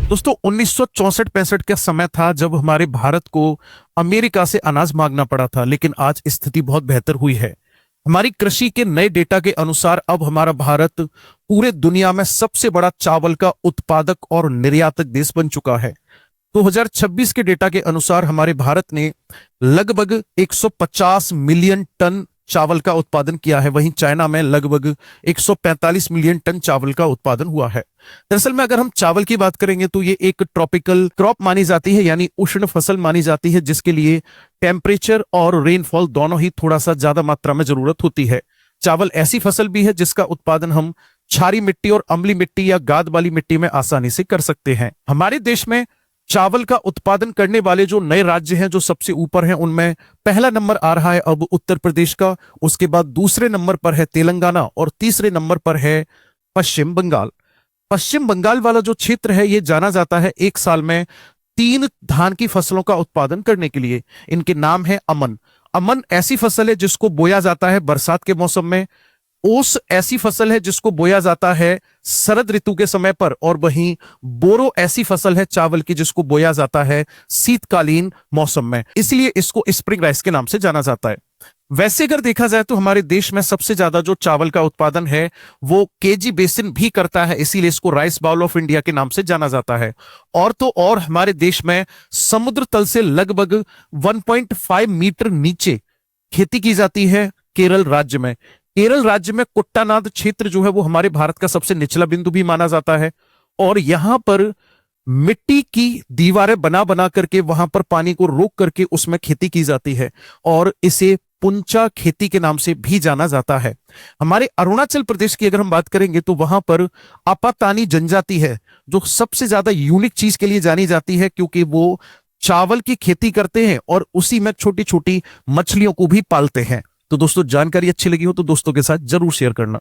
दोस्तों 1964-65 का समय था जब हमारे भारत को अमेरिका से अनाज मांगना पड़ा था, लेकिन आज स्थिति बहुत बेहतर हुई है। हमारी कृषि के नए डेटा के अनुसार अब हमारा भारत पूरे दुनिया में सबसे बड़ा चावल का उत्पादक और निर्यातक देश बन चुका है। 2026 के डेटा के अनुसार हमारे भारत ने लगभग 150 मिलियन टन चावल का उत्पादन किया है, वहीं चाइना में लगभग 145 मिलियन टन चावल का उत्पादन हुआ है। दरअसल में अगर हम चावल की बात करेंगे तो ये एक ट्रॉपिकल क्रॉप मानी जाती है, यानी उष्ण फसल मानी जाती है, जिसके लिए टेम्परेचर और रेनफॉल दोनों ही थोड़ा सा ज्यादा मात्रा में जरूरत होती है। चावल ऐसी फसल भी है जिसका उत्पादन हम क्षारीय मिट्टी और अम्लीय मिट्टी या गाद वाली मिट्टी में आसानी से कर सकते हैं। हमारे देश में चावल का उत्पादन करने वाले जो नए राज्य हैं जो सबसे ऊपर हैं, उनमें पहला नंबर आ रहा है अब उत्तर प्रदेश का, उसके बाद दूसरे नंबर पर है तेलंगाना और तीसरे नंबर पर है पश्चिम बंगाल। पश्चिम बंगाल वाला जो क्षेत्र है ये जाना जाता है एक साल में 3 धान की फसलों का उत्पादन करने के लिए। इनके नाम है अमन। अमन ऐसी फसल है जिसको बोया जाता है बरसात के मौसम में। ओस ऐसी फसल है जिसको बोया जाता है शरद ऋतु के समय पर, और वहीं बोरो ऐसी फसल है चावल की जिसको बोया जाता है शीतकालीन मौसम में, इसलिए इसको स्प्रिंग राइस के नाम से जाना जाता है। वैसे अगर देखा जाए तो हमारे देश में सबसे ज्यादा जो चावल का उत्पादन है वो केजी बेसिन भी करता है, इसीलिए इसको राइस बाउल ऑफ इंडिया के नाम से जाना जाता है। और तो और हमारे देश में समुद्र तल से लगभग 1.5 मीटर नीचे खेती की जाती है केरल राज्य में। केरल राज्य में कुट्टानाद क्षेत्र जो है वो हमारे भारत का सबसे निचला बिंदु भी माना जाता है, और यहां पर मिट्टी की दीवारें बना बना करके वहां पर पानी को रोक करके उसमें खेती की जाती है, और इसे पुंचा खेती के नाम से भी जाना जाता है। हमारे अरुणाचल प्रदेश की अगर हम बात करेंगे तो वहां पर आपातानी जनजाति है जो सबसे ज्यादा यूनिक चीज के लिए जानी जाती है, क्योंकि वो चावल की खेती करते हैं और उसी में छोटी छोटी मछलियों को भी पालते हैं। तो दोस्तों जानकारी अच्छी लगी हो तो दोस्तों के साथ जरूर शेयर करना।